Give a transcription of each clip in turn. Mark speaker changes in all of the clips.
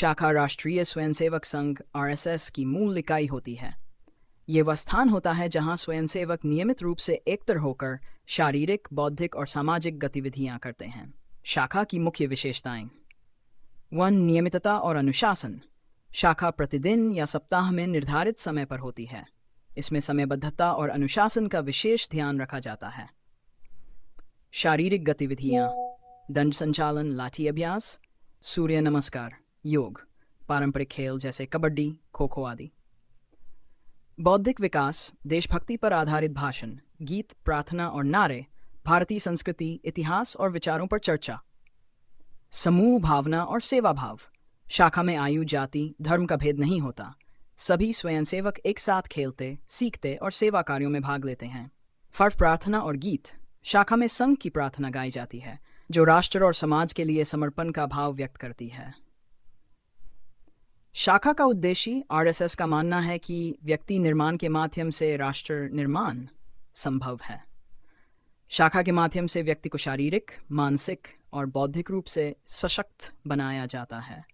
Speaker 1: शाखा राष्ट्रीय स्वयंसेवक संघ आरएसएस की मूल इकाई होती है। ये वह स्थान होता है जहां स्वयंसेवक नियमित रूप से एकत्र होकर शारीरिक, बौद्धिक और सामाजिक गतिविधियां करते हैं। शाखा की मुख्य विशेषताएं: 1. नियमितता और अनुशासन। शाखा प्रतिदिन या सप्ताह में निर्धारित समय पर होती है। इसमें समयबद्धता और अनुशासन का विशेष ध्यान रखा जाता है। शारीरिक गतिविधियां: दंड संचालन, लाठी अभ्यास, सूर्य नमस्कार, योग, पारंपरिक खेल जैसे कबड्डी, खो खो आदि। बौद्धिक विकास: देशभक्ति पर आधारित भाषण, गीत, प्रार्थना और नारे, भारतीय संस्कृति, इतिहास और विचारों पर चर्चा। समूह भावना और सेवा भाव: शाखा में आयु, जाति, धर्म का भेद नहीं होता। सभी स्वयंसेवक एक साथ खेलते, सीखते और सेवा कार्यों में भाग लेते हैं। फर्ज प्रार्थना और गीत: शाखा में संघ की प्रार्थना गाई जाती है, जो राष्ट्र और समाज के लिए समर्पण का भाव व्यक्त करती है। शाखा का उद्देश्य: आरएसएस का मानना है कि व्यक्ति निर्माण के माध्यम से राष्ट्र निर्माण संभव है। शाखा के माध्यम से व्यक्ति को शारीरिक, मानसिक और बौद्धिक रूप से सशक्त बनाया जाता है,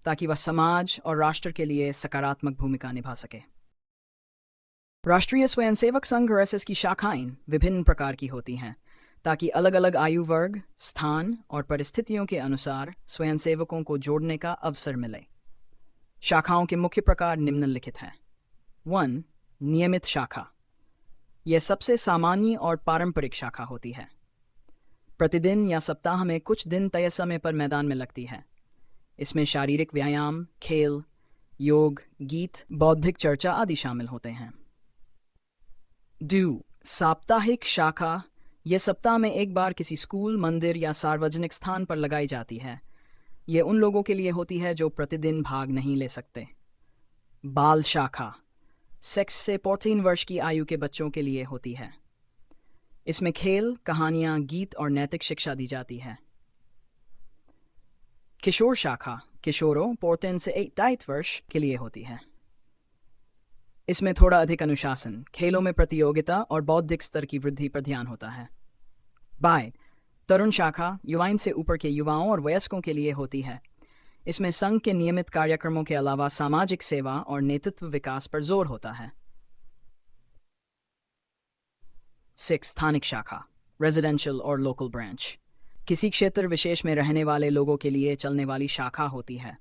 Speaker 1: ताकि वह समाज और राष्ट्र के लिए सकारात्मक भूमिका निभा सके। राष्ट्रीय स्वयंसेवक संघ आरएसएस की शाखाएं विभिन्न प्रकार की होती हैं, ताकि अलग अलग आयु वर्ग, स्थान और परिस्थितियों के अनुसार स्वयंसेवकों को जोड़ने का अवसर मिले। शाखाओं के मुख्य प्रकार निम्नलिखित हैं। 1. नियमित शाखा। यह सबसे सामान्य और पारंपरिक शाखा होती है। प्रतिदिन या सप्ताह में कुछ दिन तय समय पर मैदान में लगती है। इसमें शारीरिक व्यायाम, खेल, योग, गीत, बौद्धिक चर्चा आदि शामिल होते हैं। 2. साप्ताहिक शाखा। यह सप्ताह में एक बार किसी स्कूल, मंदिर या सार्वजनिक स्थान पर लगाई जाती है। ये उन लोगों के लिए होती है जो प्रतिदिन भाग नहीं ले सकते। बाल शाखा। 6 से 14 वर्ष की आयु के बच्चों के लिए होती है। इसमें खेल, कहानियां, गीत और नैतिक शिक्षा दी जाती है। किशोर शाखा। किशोरों 14 से 18 वर्ष के लिए होती है। इसमें थोड़ा अधिक अनुशासन, खेलों में प्रतियोगिता और बौद्धिक स्तर की वृद्धि पर ध्यान होता है। बाय तरुण शाखा युवाओं से ऊपर के युवाओं और वयस्कों के लिए होती है। इसमें संघ के नियमित कार्यक्रमों के अलावा सामाजिक सेवा और नेतृत्व विकास पर जोर होता है। 6. स्थानिक शाखा, रेजिडेंशियल और लोकल ब्रांच। किसी क्षेत्र विशेष में रहने वाले लोगों के लिए चलने वाली शाखा होती है।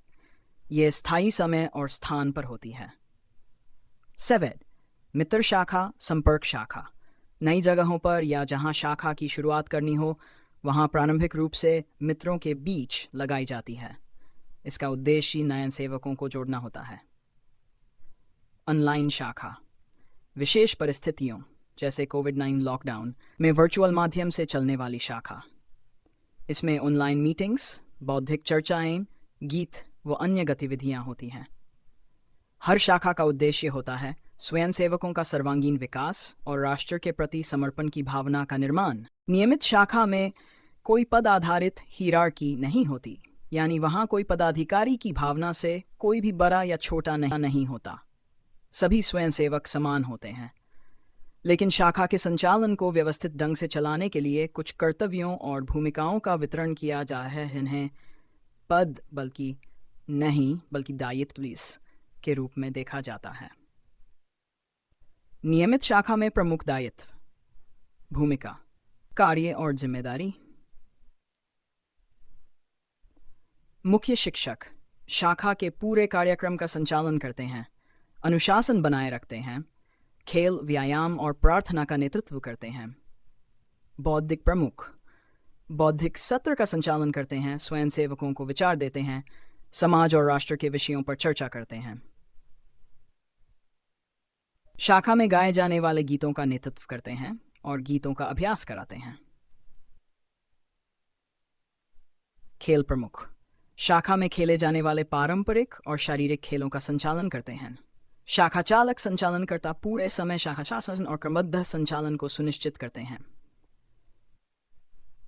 Speaker 1: ये स्थायी समय और स्थान पर होती है। 7. मित्र शाखा, संपर्क शाखा। नई जगहों पर या जहां शाखा की शुरुआत करनी हो, वहां प्रारंभिक रूप से मित्रों के बीच लगाई जाती है। इसका उद्देश्य नए सेवकों को जोड़ना होता है। ऑनलाइन शाखा, विशेष परिस्थितियों जैसे कोविड-19 लॉकडाउन में वर्चुअल माध्यम से चलने वाली शाखा। इसमें ऑनलाइन मीटिंग्स, बौद्धिक चर्चाएं, गीत व अन्य गतिविधियां होती हैं। हर शाखा का उद्देश्य होता है स्वयंसेवकों का सर्वांगीण विकास और राष्ट्र के प्रति समर्पण की भावना का निर्माण। नियमित शाखा में कोई पद आधारित हीरार्की नहीं होती, यानी वहां कोई पदाधिकारी की भावना से कोई भी बड़ा या छोटा नहीं होता। सभी स्वयंसेवक समान होते हैं, लेकिन शाखा के संचालन को व्यवस्थित ढंग से चलाने के लिए कुछ कर्तव्यों और भूमिकाओं का वितरण किया जाता है। इन्हें पद बल्कि दायित्व के रूप में देखा जाता है। नियमित शाखा में प्रमुख दायित्व, भूमिका, कार्य और जिम्मेदारी। मुख्य शिक्षक शाखा के पूरे कार्यक्रम का संचालन करते हैं, अनुशासन बनाए रखते हैं, खेल, व्यायाम और प्रार्थना का नेतृत्व करते हैं। बौद्धिक प्रमुख बौद्धिक सत्र का संचालन करते हैं, स्वयंसेवकों को विचार देते हैं, समाज और राष्ट्र के विषयों पर चर्चा करते हैं। शाखा में गाए जाने वाले गीतों का नेतृत्व करते हैं और गीतों का अभ्यास कराते हैं। खेल प्रमुख शाखा में खेले जाने वाले पारंपरिक और शारीरिक खेलों का संचालन करते हैं। शाखा चालक संचालनकर्ता पूरे समय शाखा शासन और क्रमबद्ध संचालन को सुनिश्चित करते हैं।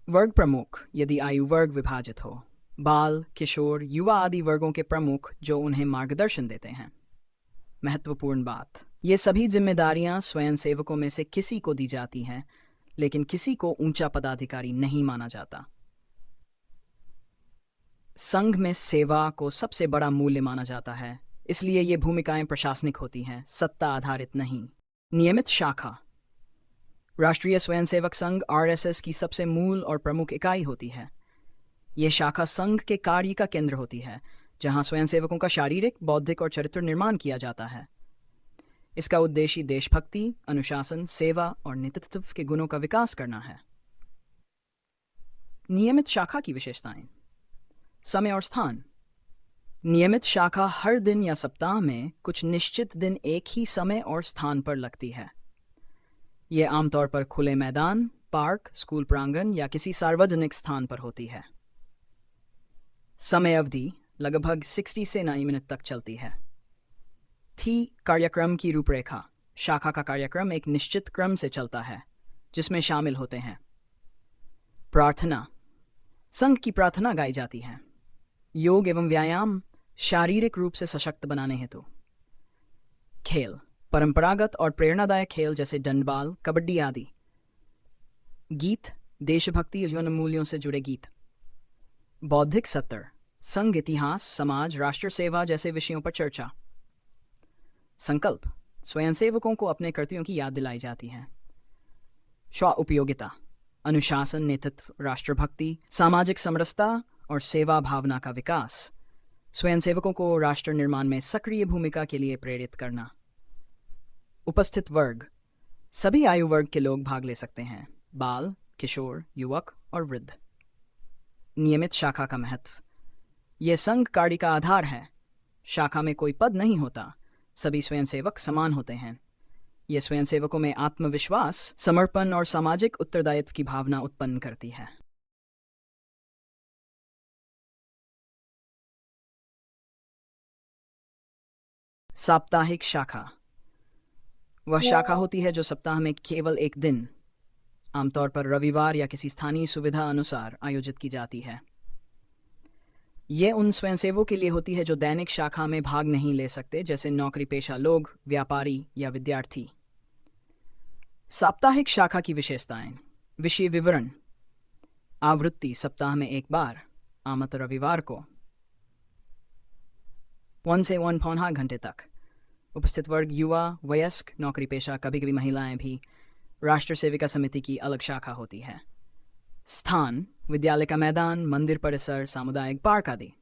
Speaker 1: वर्ग प्रमुख यदि आयु वर्ग विभाजित हो, बाल, किशोर, युवा आदि वर्गों के प्रमुख जो उन्हें मार्गदर्शन देते हैं। महत्वपूर्ण बात, ये सभी जिम्मेदारियां स्वयंसेवकों में से किसी को दी जाती हैं, लेकिन किसी को ऊंचा पदाधिकारी नहीं माना जाता। संघ में सेवा को सबसे बड़ा मूल्य माना जाता है, इसलिए ये भूमिकाएं प्रशासनिक होती हैं, सत्ता आधारित नहीं। नियमित शाखा। राष्ट्रीय स्वयंसेवक संघ आरएसएस की सबसे मूल और प्रमुख इकाई होती है। ये शाखा संघ के कार्य का केंद्र होती है, जहां स्वयंसेवकों का शारीरिक, बौद्धिक और चरित्र निर्माण किया जाता है। इसका उद्देश्य देशभक्ति, अनुशासन, सेवा और नेतृत्व के गुणों का विकास करना है। नियमित शाखा की विशेषताएं। समय और स्थान। नियमित शाखा हर दिन या सप्ताह में कुछ निश्चित दिन एक ही समय और स्थान पर लगती है। ये आमतौर पर खुले मैदान, पार्क, स्कूल प्रांगण या किसी सार्वजनिक स्थान पर होती है। समय अवधि लगभग 60 से 90 मिनट तक चलती है। कार्यक्रम की रूपरेखा। शाखा का कार्यक्रम एक निश्चित क्रम से चलता है, जिसमें शामिल होते हैं प्रार्थना। संघ की प्रार्थना गाई जाती है। योग एवं व्यायाम, शारीरिक रूप से सशक्त बनाने हेतु। खेल, परंपरागत और प्रेरणादायक खेल जैसे डंडबाल, कबड्डी आदि। गीत, देशभक्ति, जीवन मूल्यों से जुड़े गीत। बौद्धिक सत्र, संघ इतिहास, समाज, राष्ट्र सेवा जैसे विषयों पर चर्चा। संकल्प, स्वयंसेवकों को अपने कर्तव्यों की याद दिलाई जाती है। स्व उपयोगिता, अनुशासन, नेतृत्व, राष्ट्रभक्ति, सामाजिक समरसता और सेवा भावना का विकास। स्वयंसेवकों को राष्ट्र निर्माण में सक्रिय भूमिका के लिए प्रेरित करना। उपस्थित वर्ग, सभी आयु वर्ग के लोग भाग ले सकते हैं, बाल, किशोर, युवक और वृद्ध। नियमित शाखा का महत्व। यह संघ कार्य का आधार है। शाखा में कोई पद नहीं होता, सभी स्वयंसेवक समान होते हैं। यह स्वयंसेवकों में आत्मविश्वास, समर्पण और सामाजिक उत्तरदायित्व की भावना उत्पन्न करती है। साप्ताहिक शाखा वह शाखा होती है जो सप्ताह में केवल एक दिन, आमतौर पर रविवार या किसी स्थानीय सुविधा अनुसार आयोजित की जाती है। यह उन स्वयंसेवकों के लिए होती है जो दैनिक शाखा में भाग नहीं ले सकते, जैसे नौकरी पेशा लोग, व्यापारी या विद्यार्थी। साप्ताहिक शाखा की विशेषताएं। विषय विवरण। आवृत्ति सप्ताह में एक बार, आमत रविवार को 1 से 1.5 घंटे तक। उपस्थित वर्ग युवा, वयस्क, नौकरी पेशा, कभी कभी महिलाएं भी। राष्ट्र सेविका समिति की अलग शाखा होती है। स्थान, विद्यालय का मैदान, मंदिर परिसर, सामुदायिक पार्क आदि।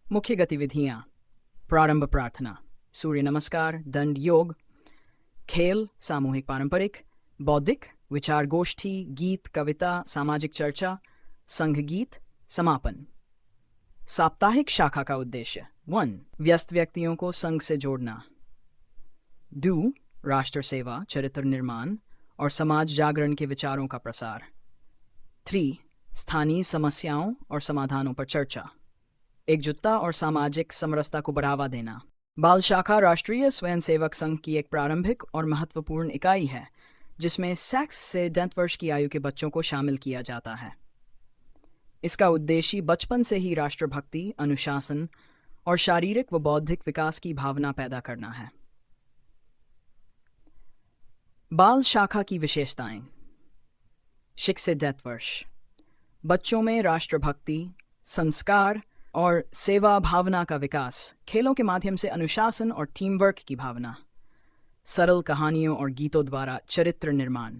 Speaker 1: मुख्य गतिविधियां। प्रारंभ प्रार्थना, सूर्य नमस्कार, दंड योग। खेल, सामूहिक पारंपरिक। बौद्धिक, विचार गोष्ठी, गीत, कविता, सामाजिक चर्चा, संघ गीत। समापन। साप्ताहिक शाखा का उद्देश्य। 1. व्यस्त व्यक्तियों को संघ से जोड़ना। 2. राष्ट्र सेवा, चरित्र निर्माण और समाज जागरण के विचारों का प्रसार। 3. स्थानीय समस्याओं और समाधानों पर चर्चा। एकजुटता और सामाजिक समरसता को बढ़ावा देना। बाल शाखा राष्ट्रीय स्वयंसेवक संघ की एक प्रारंभिक और महत्वपूर्ण इकाई है, जिसमें 6 से 10 वर्ष की आयु के बच्चों को शामिल किया जाता है। इसका उद्देश्य बचपन से ही राष्ट्रभक्ति, अनुशासन और शारीरिक व बौद्धिक विकास की भावना पैदा करना है। बाल शाखा की विशेषताएं। 6 से 10 वर्ष, बच्चों में राष्ट्रभक्ति, संस्कार और सेवा भावना का विकास। खेलों के माध्यम से अनुशासन और टीम वर्क की भावना। सरल कहानियों और गीतों द्वारा चरित्र निर्माण।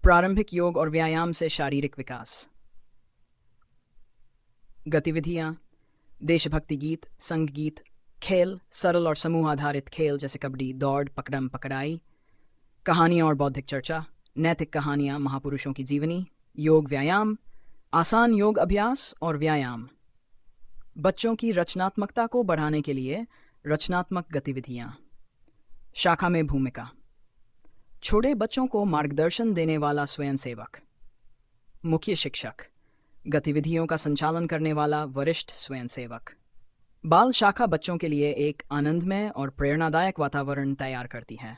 Speaker 1: प्रारंभिक योग और व्यायाम से शारीरिक विकास। गतिविधियां। देशभक्ति गीत, संघ गीत, खेल, सरल और समूह आधारित खेल जैसे कबड्डी, दौड़, पकड़म पकड़ाई। कहानियां और बौद्धिक चर्चा। नैतिक कहानियां, महापुरुषों की जीवनी। योग व्यायाम, आसान योग अभ्यास और व्यायाम। बच्चों की रचनात्मकता को बढ़ाने के लिए रचनात्मक गतिविधियां। शाखा में भूमिका। छोटे बच्चों को मार्गदर्शन देने वाला स्वयंसेवक। मुख्य शिक्षक। गतिविधियों का संचालन करने वाला वरिष्ठ स्वयंसेवक। बाल शाखा बच्चों के लिए एक आनंदमय और प्रेरणादायक वातावरण तैयार करती है,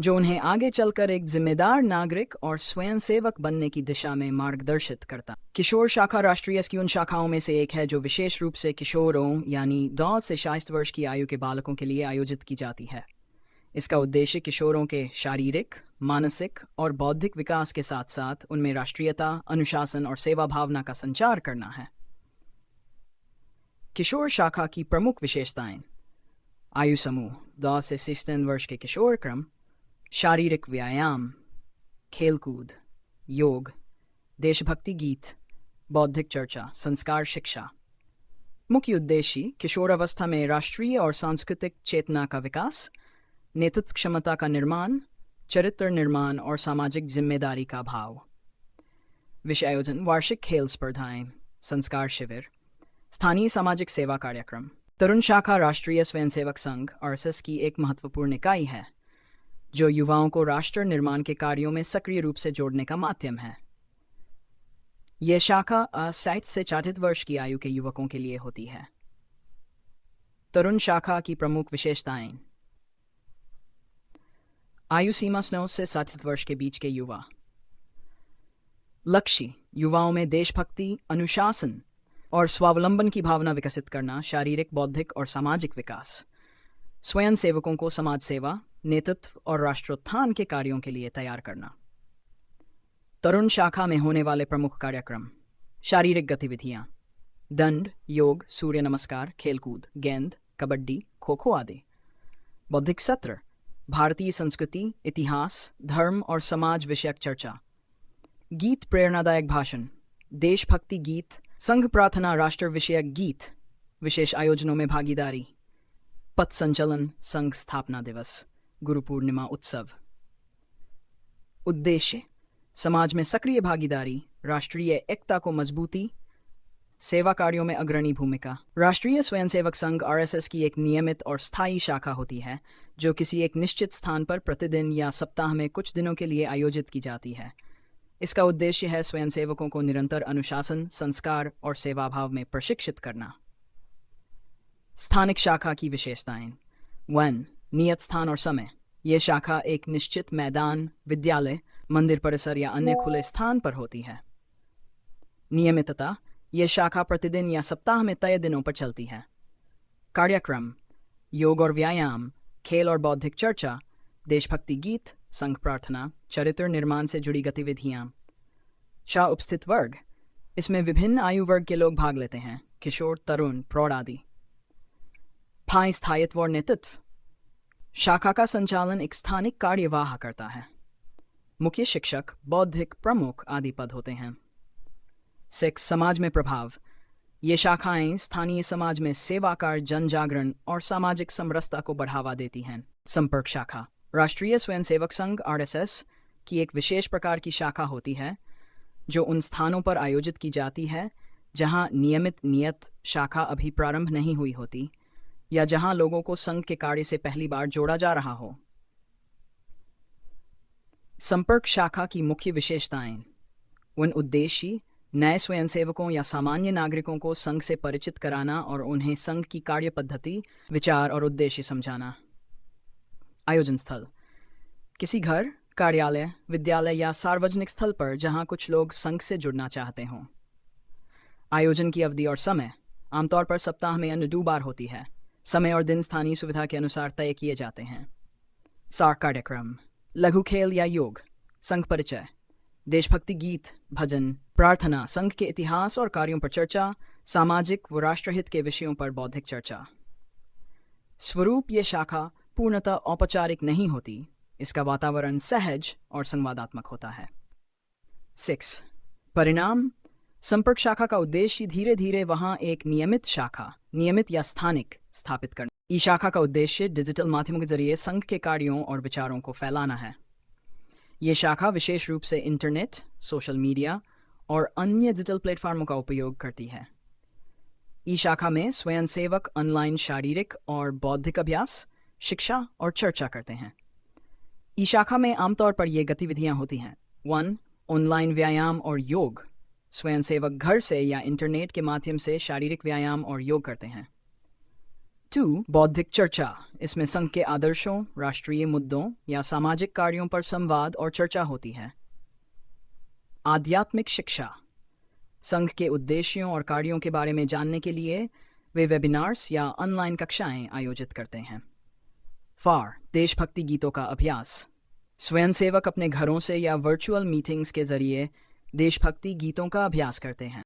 Speaker 1: जो उन्हें आगे चलकर एक जिम्मेदार नागरिक और स्वयंसेवक बनने की दिशा में मार्गदर्शित करता। किशोर शाखा राष्ट्रीय की उन शाखाओं में से एक है जो विशेष रूप से किशोरों यानी 2 से 60 वर्ष की आयु के बालकों के लिए आयोजित की जाती है। इसका उद्देश्य किशोरों के शारीरिक, मानसिक और बौद्धिक विकास के साथ साथ उनमें राष्ट्रीयता, अनुशासन और सेवा भावना का संचार करना है। किशोर शाखा की प्रमुख विशेषताएं। आयु समूह 10 से 16 वर्ष के किशोर क्रम, शारीरिक व्यायाम, खेलकूद, योग, देशभक्ति गीत, बौद्धिक चर्चा, संस्कार शिक्षा। मुख्य उद्देश्य किशोर अवस्था में राष्ट्रीय और सांस्कृतिक चेतना का विकास, नेतृत्व क्षमता का निर्माण, चरित्र निर्माण और सामाजिक जिम्मेदारी का भाव। विषय आयोजन वार्षिक खेल स्पर्धाएं, संस्कार शिविर, स्थानीय सामाजिक सेवा कार्यक्रम। तरुण शाखा राष्ट्रीय स्वयंसेवक संघ आरएसएस की एक महत्वपूर्ण इकाई है जो युवाओं को राष्ट्र निर्माण के कार्यों में सक्रिय रूप से जोड़ने का माध्यम है। यह शाखा 60 से 40 वर्ष की आयु के युवकों के लिए होती है। तरुण शाखा की प्रमुख विशेषताएं। आयु सीमा 9 से 60 वर्ष के बीच के युवा। लक्ष्य युवाओं में देशभक्ति, अनुशासन और स्वावलंबन की भावना विकसित करना, शारीरिक, बौद्धिक और सामाजिक विकास। स्वयं सेवकों को समाज सेवा, नेतृत्व और राष्ट्रोत्थान के कार्यों के लिए तैयार करना। तरुण शाखा में होने वाले प्रमुख कार्यक्रम। शारीरिक गतिविधियां, दंड, योग, सूर्य नमस्कार, खेलकूद, गेंद, कबड्डी, खो खो आदि। बौद्धिक सत्र, भारतीय संस्कृति, इतिहास, धर्म और समाज विषयक चर्चा। गीत, प्रेरणादायक भाषण, देशभक्ति गीत, संघ प्रार्थना, राष्ट्र विषयक गीत। विशेष आयोजनों में भागीदारी, पथ संचलन, संघ स्थापना दिवस, गुरु पूर्णिमा उत्सव। उद्देश्य समाज में सक्रिय भागीदारी, राष्ट्रीय एकता को मजबूती, सेवा कार्यों में अग्रणी भूमिका। राष्ट्रीय स्वयंसेवक संघ आरएसएस की एक नियमित और स्थायी शाखा होती है जो किसी एक निश्चित स्थान पर प्रतिदिन या सप्ताह में कुछ दिनों के लिए आयोजित की जाती है। इसका उद्देश्य है स्वयंसेवकों को निरंतर अनुशासन, संस्कार और सेवाभाव में प्रशिक्षित करना। स्थानिक शाखा की विशेषताएं। 1. नियत स्थान और समय। यह शाखा एक निश्चित मैदान, विद्यालय, मंदिर परिसर या अन्य खुले स्थान पर होती है। नियमितता, यह शाखा प्रतिदिन या सप्ताह में तय दिनों पर चलती है। कार्यक्रम, योग और व्यायाम, खेल और बौद्धिक चर्चा, देशभक्ति गीत, संघ प्रार्थना, चरित्र निर्माण से जुड़ी गतिविधियां। शाखा उपस्थित वर्ग, इसमें विभिन्न आयु वर्ग के लोग भाग लेते हैं, किशोर, तरुण, प्रौढ़ आदि। स्थायित्व और नेतृत्व। शाखा का संचालन एक स्थानिक कार्यवाह करता है। मुख्य शिक्षक, बौद्धिक प्रमुख आदि पद होते हैं। 6. समाज में प्रभाव। ये शाखाएं स्थानीय समाज में सेवा कार्य, जन जागरण और सामाजिक समरसता को बढ़ावा देती हैं। संपर्क शाखा राष्ट्रीय स्वयंसेवक संघ आरएसएस की एक विशेष प्रकार की शाखा होती है जो उन स्थानों पर आयोजित की जाती है जहां नियत शाखा अभी प्रारंभ नहीं हुई होती या जहां लोगों को संघ के कार्य से पहली बार जोड़ा जा रहा हो। संपर्क शाखा की मुख्य विशेषताएं। उन उद्देश्य नए स्वयंसेवकों या सामान्य नागरिकों को संघ से परिचित कराना और उन्हें संघ की कार्य पद्धति, विचार और उद्देश्य समझाना। आयोजन स्थल, किसी घर, कार्यालय, विद्यालय या सार्वजनिक स्थल पर जहां कुछ लोग संघ से जुड़ना चाहते हों। आयोजन की अवधि और समय, आमतौर पर सप्ताह में अन्य 2 बार होती है। समय और दिन स्थानीय सुविधा के अनुसार तय किए जाते हैं। सार कार्यक्रम, लघु खेल या योग, संघ परिचय, देशभक्ति गीत, भजन, प्रार्थना, संघ के इतिहास और कार्यों पर चर्चा, सामाजिक व राष्ट्रहित के विषयों पर बौद्धिक चर्चा। स्वरूप, ये शाखा पूर्णतः औपचारिक नहीं होती, इसका वातावरण सहज और संवादात्मक होता है। 6. परिणाम, संपर्क शाखा का उद्देश्य धीरे धीरे वहां एक नियमित शाखा, नियमित या स्थानिक, स्थापित करना। ई शाखा का उद्देश्य डिजिटल माध्यमों के जरिए संघ के कार्यों और विचारों को फैलाना है। ये शाखा विशेष रूप से इंटरनेट, सोशल मीडिया और अन्य डिजिटल प्लेटफॉर्मों का उपयोग करती है। ई शाखा में स्वयंसेवक ऑनलाइन शारीरिक और बौद्धिक अभ्यास, शिक्षा और चर्चा करते हैं। ई शाखा में आमतौर पर ये गतिविधियां होती हैं। 1. ऑनलाइन व्यायाम और योग, स्वयंसेवक घर से या इंटरनेट के माध्यम से शारीरिक व्यायाम और योग करते हैं। 2. बौद्धिक चर्चा, इसमें संघ के आदर्शों, राष्ट्रीय मुद्दों या सामाजिक कार्यों पर संवाद और चर्चा होती है। आध्यात्मिक शिक्षा, संघ के उद्देश्यों और कार्यों के बारे में जानने के लिए वे वेबिनार्स या ऑनलाइन कक्षाएं आयोजित करते हैं। देशभक्ति गीतों का अभ्यास, स्वयंसेवक अपने घरों से या वर्चुअल मीटिंग्स के जरिए देशभक्ति गीतों का अभ्यास करते हैं।